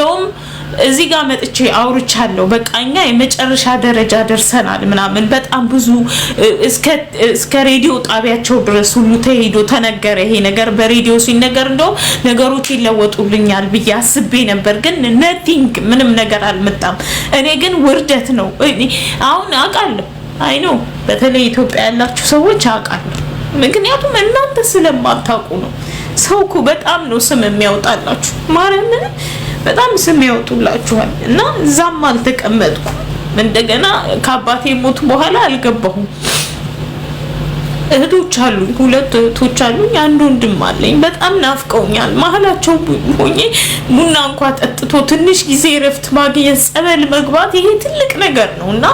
እንደውም እዚህ ጋር መጥቼ አውርቻለሁ በቃኛ የመጨረሻ ደረጃ ደርሰናል ምናምን በጣም ብዙ እስከ ሬዲዮ ጣቢያቸው ድረስ ሁሉ ተሄዶ ተነገረ ይሄ ነገር በሬዲዮ ሲነገር እንደው ነገሮች ይለወጡልኛል ብዬ አስቤ ነበር ግን nothing ምንም ነገር አልመጣም እኔ ግን ውርደት ነው አሁን አውቃለሁ አይ ነው በተለይ ኢትዮጵያ ያላችሁ ሰዎች አውቃለሁ ምክንያቱም እናንተ ስለማታውቁ ነው ሰውኩ በጣም ነው ስም የሚያወጣላችሁ ማርያምን በጣም ስም ያወጡላችኋል እና ዛም አልተቀመጥኩ እንደገና ከአባቴ ሞት በኋላ አልገባሁም እህቶች አሉ ሁለት እህቶች አሉ አንድ ወንድም አለኝ በጣም ናፍቀውኛል ማህላቸው ሆኜ ቡና እንኳን ጠጥቶ ትንሽ ጊዜ ረፍት ማግኘት ጸበል መግባት ይሄ ትልቅ ነገር ነውና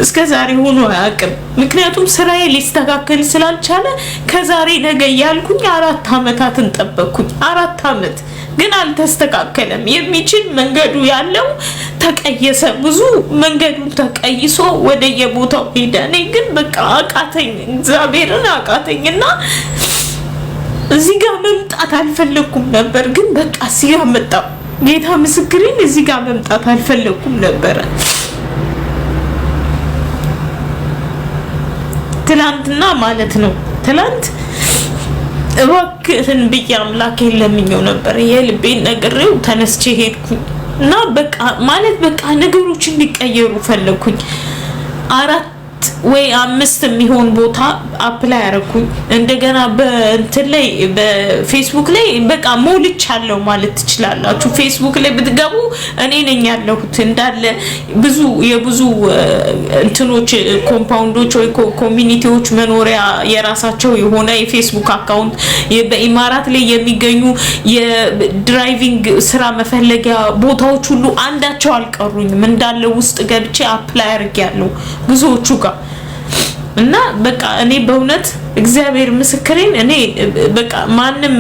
እስከዛሬ ሆኖ አያውቅም ምክንያቱም ስራዬ ሊስተካከል ስላልቻለ ከዛሬ ነገ ያልኩኝ 4 አመታትን ጠበቅኩኝ 4 አመት ግን አልተስተካከለም የሚችል መንገዱ ያለው ተቀየሰ ብዙ መንገዱን ተቀይሶ ወደ የቦታው ሄደ እኔ ግን በቃ አቃተኝ እግዚአብሔርን አቃተኝና እዚህ ጋር መምጣት አልፈለኩም ነበር ግን በቃ እዚህ ጋር መጣሁ ጌታ ምስክሬን እዚህ ጋር መምጣት አልፈለኩም ነበር ትላንትና ማለት ነው ትላንት እባክህን ብዬ አምላኬን ለምኜው ነበር የልቤን ነግሬው ተነስቼ ሄድኩኝ እና በቃ ማለት በቃ ነገሮች እንዲቀየሩ ፈለኩኝ 4 ወይ 5 የሚሆን ቦታ አፕላይ አረኩኝ እንደገና በእንትን ላይ በፌስቡክ ላይ በቃ ሞልቻለሁ ማለት ትችላላችሁ ፌስቡክ ላይ ብትገቡ እኔ ነኝ ያለሁት እንዳለ ብዙ የብዙ እንትኖች ኮምፓውንዶች ወይ ኮሚኒቲዎች መኖሪያ የራሳቸው የሆነ የፌስቡክ አካውንት በኢማራት ላይ የሚገኙ የድራይቪንግ ስራ መፈለጊያ ቦታዎች ሁሉ አንዳቸው አልቀሩኝም እንዳለ ውስጥ ገብቼ አፕላይ አርጌያለሁ ብዙዎቹ ጋር እና በቃ እኔ በእውነት እግዚአብሔር ምስክሬን እኔ በቃ ማንንም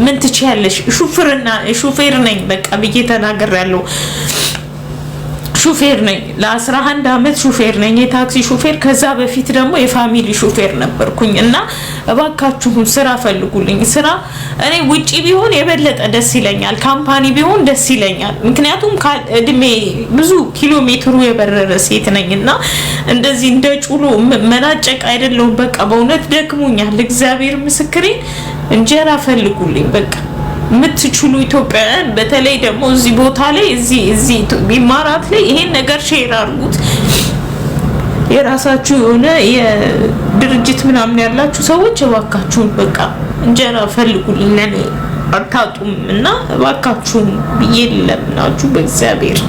ምን ትችያለሽ ሹፌር ነኝ በቃ ብዬ ተናግሬያለሁ ሹፌር ነኝ ለ11 አመት ሹፌር ነኝ የታክሲ ሹፌር ከዛ በፊት ደግሞ የፋሚሊ ሹፌር ነበርኩኝ እና እባካችሁ ስራ ፈልጉልኝ ስራ እኔ ውጪ ቢሆን የበለጠ ደስ ይለኛል ካምፓኒ ቢሆን ደስ ይለኛል ምክንያቱም እድሜ ብዙ ኪሎ ሜትሩ የበረረ ሴት ነኝና እንደዚህ እንደ ጩሎ መናጨቅ አይደለም በቃ በእውነት ደክሞኛል እግዚአብሔር ምስክሬ እንጀራ ፈልጉልኝ በቃ ምትችሉ ኢትዮጵያውያን በተለይ ደግሞ እዚህ ቦታ ላይ እዚህ ኢማራት ላይ ይሄን ነገር ሼር አድርጉት የራሳችሁ የሆነ የድርጅት ምናምን ያላችሁ ሰዎች እባካችሁን በቃ እንጀራ ፈልጉልኝ ለኔ አታጡም እና እባካችሁን ብዬ ለምናችሁ በእግዚአብሔር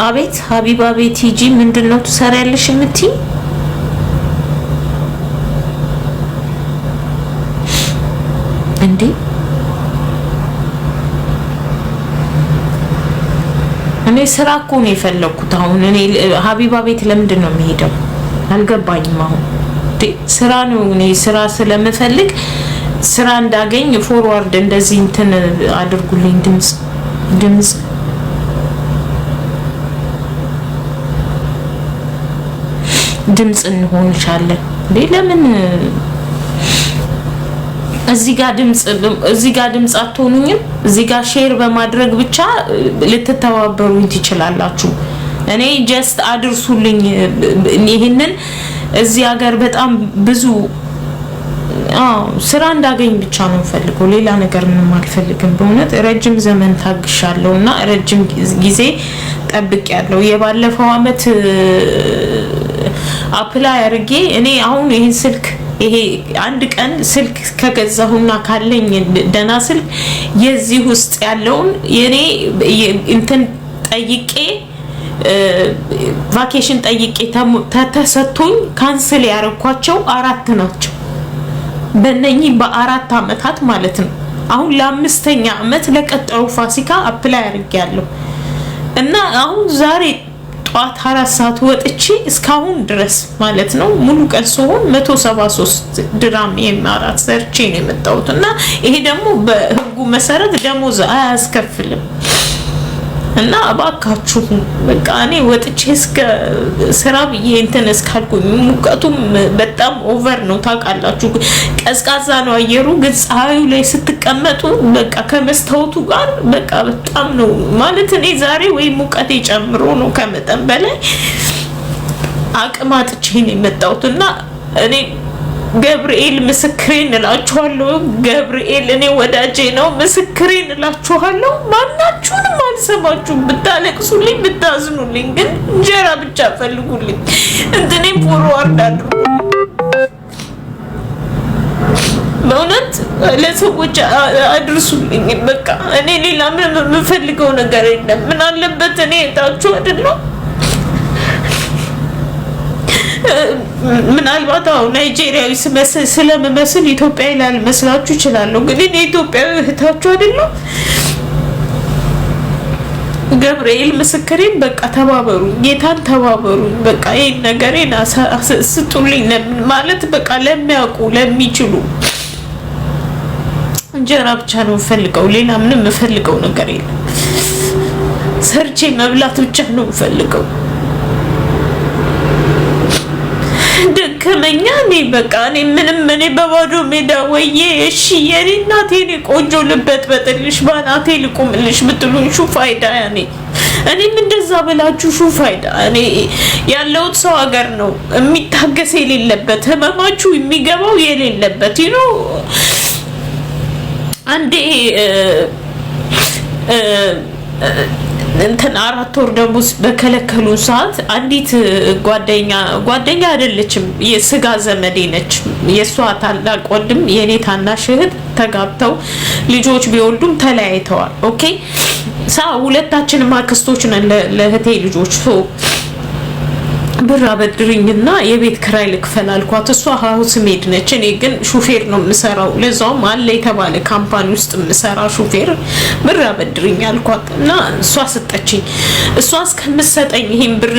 አቤት ሀቢባ ቤት ሂጂ ምንድነው ትሰሪያለሽ እምትይ እንዴ እኔ ስራ እኮ ነው የፈለኩት አሁን እኔ ሀቢባ ቤት ለምንድን ነው የምሄደው አልገባኝም አሁን ስራ ነው እኔ ስራ ስለምፈልግ ስራ እንዳገኝ ፎርዋርድ እንደዚህ እንትን አድርጉልኝ ድምጽ ድምጽ እንሆንሻለን ለምን እዚህ ጋር ድምጽ አትሆኑኝም እዚህ ጋር ሼር በማድረግ ብቻ ልትተባበሩኝ ትችላላችሁ እኔ ጀስት አድርሱልኝ ይሄንን እዚህ ሀገር በጣም ብዙ ስራ እንዳገኝ ብቻ ነው ፈልገው ሌላ ነገር ምንም አልፈልግም በእውነት ረጅም ዘመን ታግሻለሁና ረጅም ጊዜ ጠብቄያለሁ የባለፈው አመት አፕላይ አርጌ እኔ አሁን ይሄን ስልክ ይሄ አንድ ቀን ስልክ ከገዛሁና ካለኝ ደና ስልክ የዚህ ውስጥ ያለውን የኔ እንትን ጠይቄ ቫኬሽን ጠይቄ ተሰጥቶኝ ካንሰል ያረኳቸው 4 ናቸው በእነኚህ በ4 አመታት ማለት ነው አሁን ለ5ኛ አመት ለቀጠሩ ፋሲካ አፕላይ አርጌያለሁ እና አሁን ዛሬ ጧት 4 ሰዓት ወጥቼ እስካሁን ድረስ ማለት ነው ሙሉ ቀን ሲሆን 173 ድራም የማራት ሰርቼ ነው የመጣሁት እና ይሄ ደግሞ በህጉ መሰረት ደሞዝ አያስከፍልም እና እባካችሁ በቃ እኔ ወጥቼ እስከ ስራ ብዬ እንትን እስካልኩኝ ሙቀቱም በጣም ኦቨር ነው ታውቃላችሁ። ቀዝቃዛ ነው አየሩ፣ ግን ፀሐዩ ላይ ስትቀመጡ በቃ ከመስታወቱ ጋር በቃ በጣም ነው ማለት እኔ ዛሬ ወይ ሙቀቴ ጨምሮ ነው ከመጠን በላይ አቅም አጥቼ ነው የመጣሁትና እኔ ገብርኤል ምስክሬን እላችኋለሁ። ገብርኤል እኔ ወዳጄ ነው፣ ምስክሬን እላችኋለሁ። ማናችሁንም አልሰማችሁም። ብታለቅሱልኝ ብታዝኑልኝ፣ ግን እንጀራ ብቻ ፈልጉልኝ። እንትኔም ፎርዋርድ አድርጉ። በእውነት ለሰዎች አድርሱልኝ። በቃ እኔ ሌላ ምንም የምፈልገው ነገር የለም። ምን አለበት እኔ እታችሁ አይደለም። ምናልባት አሁን ናይጄሪያዊ ስለምመስል ኢትዮጵያዊ ላልመስላችሁ እችላለሁ፣ ግን እኔ ኢትዮጵያዊ እህታችሁ አይደለም። ገብርኤል ምስክሬን በቃ ተባበሩ፣ ጌታን ተባበሩ። በቃ ይሄን ነገሬን ስጡልኝ ማለት በቃ ለሚያውቁ ለሚችሉ እንጀራ ብቻ ነው የምፈልገው። ሌላ ምንም የምፈልገው ነገር የለም። ሰርቼ መብላት ብቻ ነው የምፈልገው። ደከመኛ እኔ በቃ እኔ ምንም እኔ በባዶ ሜዳ ወዬ እሺ የኔ እናቴ እኔ ቆንጆ ልበት በጥልሽ ባናቴ ልቁምልሽ ብትሉኝ ሹፋይዳ እኔም እንደዛ ብላችሁ ሹፋይዳ። እኔ ያለሁት ሰው ሀገር ነው የሚታገስ የሌለበት ህመማችሁ የሚገባው የሌለበት ይኖ አንዴ እንትን 4 ወር ደሞዝ በከለከሉ ሰዓት አንዲት ጓደኛ አይደለችም፣ የስጋ ዘመዴ ነች። የሷ ታላቅ ወንድም የኔ ታናሽ እህት ተጋብተው ልጆች ቢወልዱም ተለያይተዋል። ኦኬ ሁለታችንም አክስቶች ነን ለእህቴ ልጆች። ብር አበድርኝና የቤት ክራይ ልክፈል አልኳት። እሷ ሀውስ ሜድ ነች፣ እኔ ግን ሹፌር ነው የምሰራው። ለዛውም አለ የተባለ ካምፓኒ ውስጥ የምሰራ ሹፌር። ብር አበድርኝ አልኳት እና እሷ ሰጠችኝ። እሷ እስከምትሰጠኝ ይሄን ብር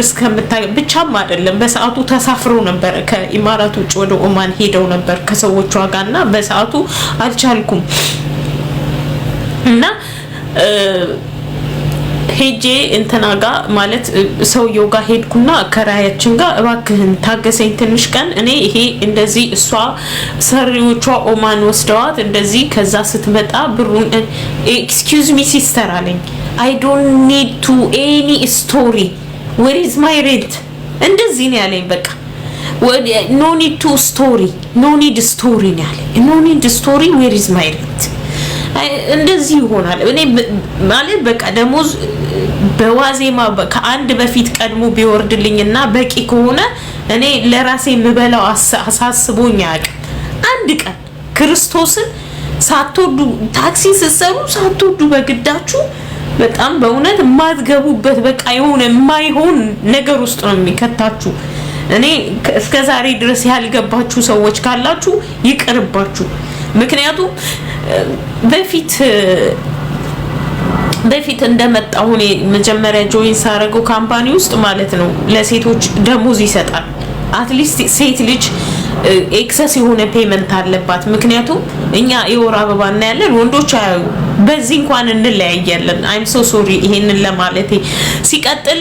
ብቻም አይደለም፣ በሰዓቱ ተሳፍረው ነበር ከኢማራት ውጭ ወደ ኦማን ሄደው ነበር ከሰዎቿ ጋርና በሰዓቱ አልቻልኩም እና ሄጄ እንትና ጋር ማለት ሰውየው ጋር ሄድኩና ከራያችን ጋር እባክህን ታገሰኝ ትንሽ ቀን እኔ ይሄ እንደዚህ እሷ ሰሪዎቿ ኦማን ወስደዋት እንደዚህ ከዛ ስትመጣ ብሩን ኤክስኪውዝ ሚ ሲስተር አለኝ። አይ ዶንት ኒድ ቱ ኤኒ ስቶሪ ዌር ኢዝ ማይ ሬንት እንደዚህ ነው ያለኝ። በቃ ኖ ኒድ ቱ ስቶሪ ኖ ኒድ ስቶሪ ነው ያለኝ። ኖ ኒድ ስቶሪ ዌር ኢዝ ማይ ሬንት እንደዚህ ይሆናል። እኔ ማለት በቃ ደሞዝ በዋዜማ ከአንድ በፊት ቀድሞ ቢወርድልኝና በቂ ከሆነ እኔ ለራሴ የምበላው አሳስቦኝ አያውቅም። አንድ ቀን ክርስቶስን ሳትወዱ ታክሲ ስትሰሩ ሳትወዱ በግዳችሁ በጣም በእውነት የማትገቡበት በቃ የሆነ የማይሆን ነገር ውስጥ ነው የሚከታችሁ። እኔ እስከዛሬ ድረስ ያልገባችሁ ሰዎች ካላችሁ ይቅርባችሁ። ምክንያቱም በፊት እንደመጣሁ እኔ መጀመሪያ ጆይን ሳረገው ካምፓኒ ውስጥ ማለት ነው ለሴቶች ደሞዝ ይሰጣል። አትሊስት ሴት ልጅ ኤክሰስ የሆነ ፔመንት አለባት። ምክንያቱም እኛ የወር አበባ እናያለን፣ ወንዶች አያዩ። በዚህ እንኳን እንለያያለን። አይም ሶ ሶሪ ይሄንን ለማለቴ። ሲቀጥል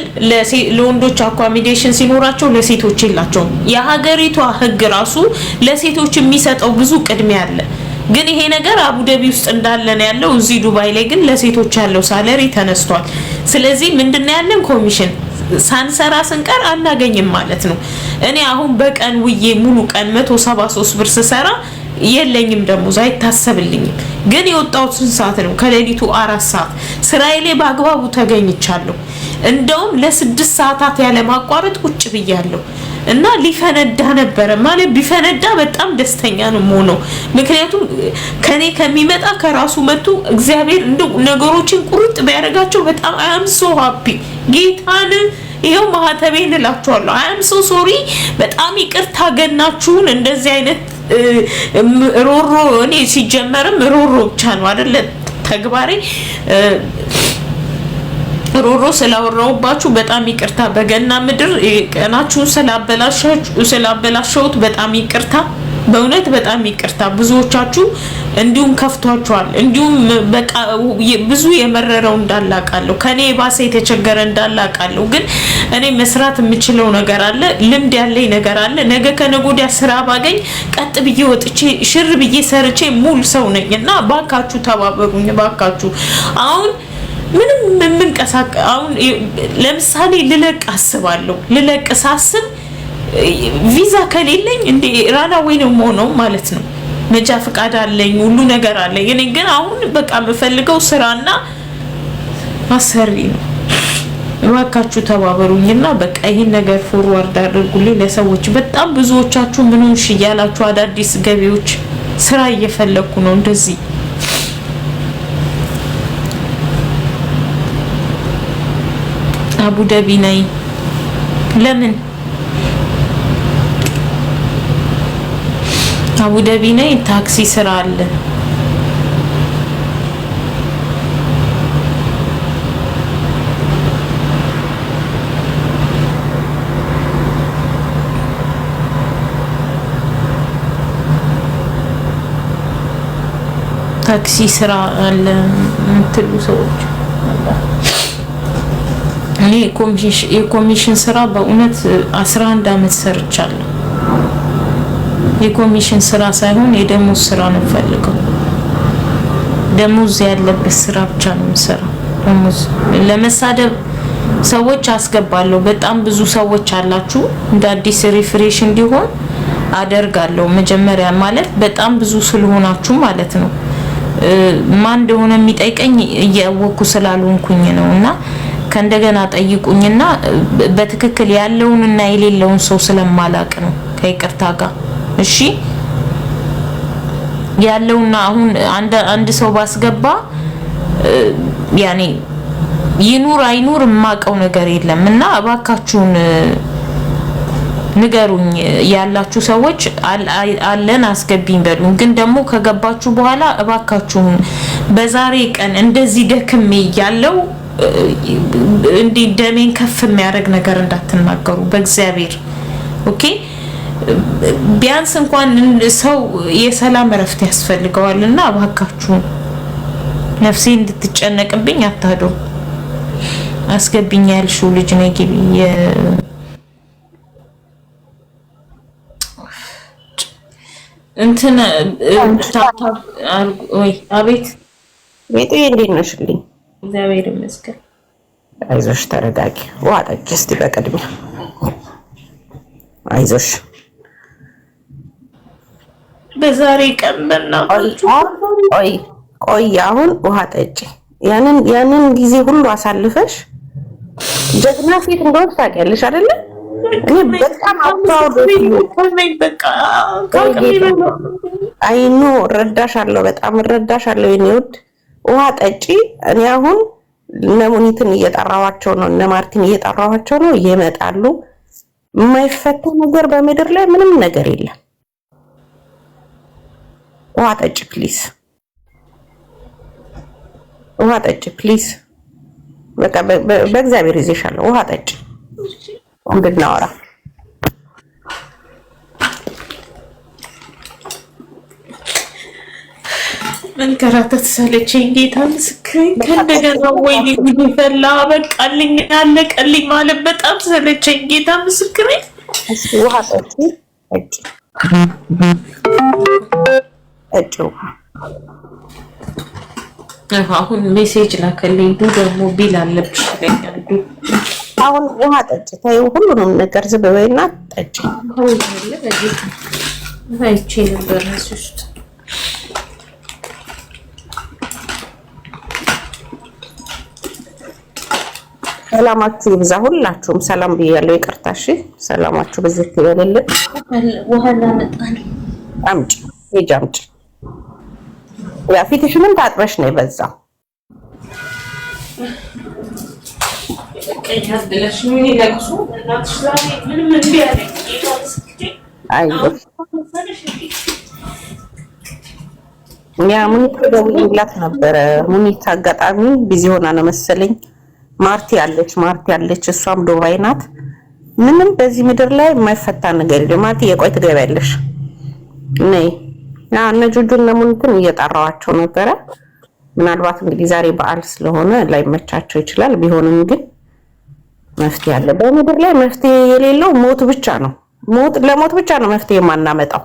ለወንዶች አኮሞዴሽን ሲኖራቸው ለሴቶች የላቸውም። የሀገሪቷ ህግ ራሱ ለሴቶች የሚሰጠው ብዙ ቅድሚያ አለ። ግን ይሄ ነገር አቡዳቢ ውስጥ እንዳለ ነው ያለው። እዚህ ዱባይ ላይ ግን ለሴቶች ያለው ሳለሪ ተነስቷል። ስለዚህ ምንድነው ያለን ኮሚሽን ሳንሰራ ስንቀር አናገኝም ማለት ነው። እኔ አሁን በቀን ውዬ ሙሉ ቀን 173 ብር ስሰራ የለኝም ደሞዝ አይታሰብልኝም። ግን የወጣሁት ስንት ሰዓት ነው? ከሌሊቱ 4 ሰዓት ስራዬ ላይ በአግባቡ ተገኝቻለሁ። እንደውም ለ6 ሰዓታት ያለ ማቋረጥ ቁጭ ብያለሁ እና ሊፈነዳ ነበረ ማለት ቢፈነዳ በጣም ደስተኛ ነው የምሆነው። ምክንያቱም ከኔ ከሚመጣ ከራሱ መጥቶ እግዚአብሔር እንደው ነገሮችን ቁርጥ ቢያደርጋቸው በጣም አይ አም ሶ ሃፒ ጌታን ይሄው ማህተቤን እላችኋለሁ። አይ አም ሶ ሶሪ በጣም ይቅርታ ገናችሁን እንደዚህ አይነት ሮሮ እኔ ሲጀመርም ሮሮ ብቻ ነው አይደለ ተግባሬ ሮሮ ስላወራውባችሁ በጣም ይቅርታ። በገና ምድር ቀናችሁን ስላበላሸሁት በጣም ይቅርታ። በእውነት በጣም ይቅርታ። ብዙዎቻችሁ እንዲሁም ከፍቷቸዋል። እንዲሁም በቃ ብዙ የመረረው እንዳላቃለሁ ከኔ ባሰ የተቸገረ እንዳላቃለሁ። ግን እኔ መስራት የምችለው ነገር አለ፣ ልምድ ያለኝ ነገር አለ። ነገ ከነገ ወዲያ ስራ ባገኝ ቀጥ ብዬ ወጥቼ ሽር ብዬ ሰርቼ ሙሉ ሰው ነኝና ባካችሁ ተባበሩኝ ባካችሁ። አሁን ምንም አሁን ለምሳሌ ልለቅ አስባለሁ። ልለቅ ሳስብ ቪዛ ከሌለኝ እንደ ራና ወይ ነው የምሆነው ማለት ነው። መጃ ፍቃድ አለኝ፣ ሁሉ ነገር አለኝ። እኔ ግን አሁን በቃ የምፈልገው ስራና አሰሪ ነው። እባካችሁ ተባበሩኝና በቃ ይሄን ነገር ፎርዋርድ አድርጉልኝ ለሰዎች። በጣም ብዙዎቻችሁ ምን ሆንሽ እያላችሁ አዳዲስ ገቢዎች ስራ እየፈለኩ ነው እንደዚህ አቡዳቢ ነኝ። ለምን አቡዳቢ ነኝ? ታክሲ ስራ አለ። ታክሲ ስራ አለ የምትሉ ሰዎች እኔ የኮሚሽን ስራ በእውነት 11 አመት ሰርቻለሁ። የኮሚሽን ስራ ሳይሆን የደሞዝ ስራ ነው ፈልገው። ደሞዝ ያለበት ስራ ብቻ ነው የምሰራው። ደሞዝ ለመሳደብ ሰዎች አስገባለሁ። በጣም ብዙ ሰዎች አላችሁ። እንደ አዲስ ሪፍሬሽ እንዲሆን አደርጋለሁ። መጀመሪያ ማለት በጣም ብዙ ስለሆናችሁ ማለት ነው። ማን እንደሆነ የሚጠይቀኝ እያወኩ ስላልሆንኩኝ ነውና ከእንደገና ጠይቁኝና በትክክል ያለውንና የሌለውን ሰው ስለማላቅ ነው ከይቅርታ ጋር። እሺ ያለውና አሁን አንድ ሰው ባስገባ ያኔ ይኑር አይኑር የማውቀው ነገር የለምና እባካችሁን ንገሩኝ። ያላችሁ ሰዎች አለን አስገቢኝ በሉኝ። ግን ደግሞ ከገባችሁ በኋላ እባካችሁን በዛሬ ቀን እንደዚህ ደክሜ ያለው እንዴ ደሜን ከፍ የሚያደርግ ነገር እንዳትናገሩ በእግዚአብሔር። ኦኬ ቢያንስ እንኳን ሰው የሰላም እረፍት ያስፈልገዋልና እባካችሁ ነፍሴ እንድትጨነቅብኝ አታድሩ። አስገቢኝ ያልሽው ልጅ ነው ግቢ እንትን ወይ አቤት ቤቱ እንዴት ነሽልኝ? እግዚአብሔር ይመስገን። አይዞሽ ተረጋጊ። ውሃ ጠጪ እስቲ በቅድሚያ አይዞሽ። በዛሬ ቀን በእናትህ ቆይ አሁን ውሃ ጠጪ። ያንን ጊዜ ሁሉ አሳልፈሽ ጀግና ሴት እንደሆንሽ ታውቂያለሽ አይደለ? እኔ በጣም አፕራውድ አይኑ እረዳሻለሁ፣ በጣም እረዳሻለሁ የኔ ውድ። ውሃ ጠጪ። እኔ አሁን እነ ሙኒትን እየጠራኋቸው ነው፣ እነ ማርቲን እየጠራኋቸው ነው። ይመጣሉ። የማይፈታ ነገር በምድር ላይ ምንም ነገር የለም። ውሃ ጠጪ ፕሊዝ፣ ውሃ ጠጪ ፕሊዝ። በቃ በእግዚአብሔር ይዘሻለሁ። ውሃ ጠጪ እንድናወራ። መንከራተት ሰለቸኝ። ጌታ ምስክሬን ከእንደገና ወይኔ ጉድ ፈላ። በቃልኝ አለቀልኝ ማለት በጣም ሰለቸኝ። ጌታ ምስክሬን። ውሃ ጠጪ ጠጪ ውሃ። አሁን ሜሴጅ ላከልኝ። ዱ ደግሞ ቢል አለብሽ ይለኛል። ዱ አሁን ውሃ ጠጪ። ታዩ ሁሉንም ነገር ዝም በይና ጠጪ። አይቼ ነበር እሱስት ሰላማችሁ ይብዛ። ሁላችሁም ሰላም ብያለሁ። ይቅርታ እሺ። ሰላማችሁ በዚህ ይበልልኝ። ውሃ ላመጣን አምጪ፣ ሂጂ አምጪ። ያ ፊትሽንም ታጥበሽ ነው የበዛው። ቀያድለሽ ምን ይለቅሱ እናትሽ ዛሬ ምንም እንዴ ያለኝ አይዞሽ። ያ ሙኒት ደውዬላት ነበረ። ሙኒት አጋጣሚ ቢዚ ሆና ነው መሰለኝ። ማርቲ አለች፣ እሷም ዱባይ ናት። ምንም በዚህ ምድር ላይ የማይፈታ ነገር የለም። ማርቲ የቆይ ትገቢያለሽ። ነይ እነ ጁጁን ነሙኒትን እየጠራዋቸው ነበረ። ምናልባት እንግዲህ ዛሬ በዓል ስለሆነ ላይመቻቸው ይችላል። ቢሆንም ግን መፍትሄ አለ። በምድር ላይ መፍትሄ የሌለው ሞት ብቻ ነው። ለሞት ብቻ ነው መፍትሄ የማናመጣው።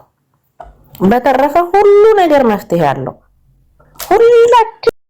በተረፈ ሁሉ ነገር መፍትሄ አለው። ሁላችን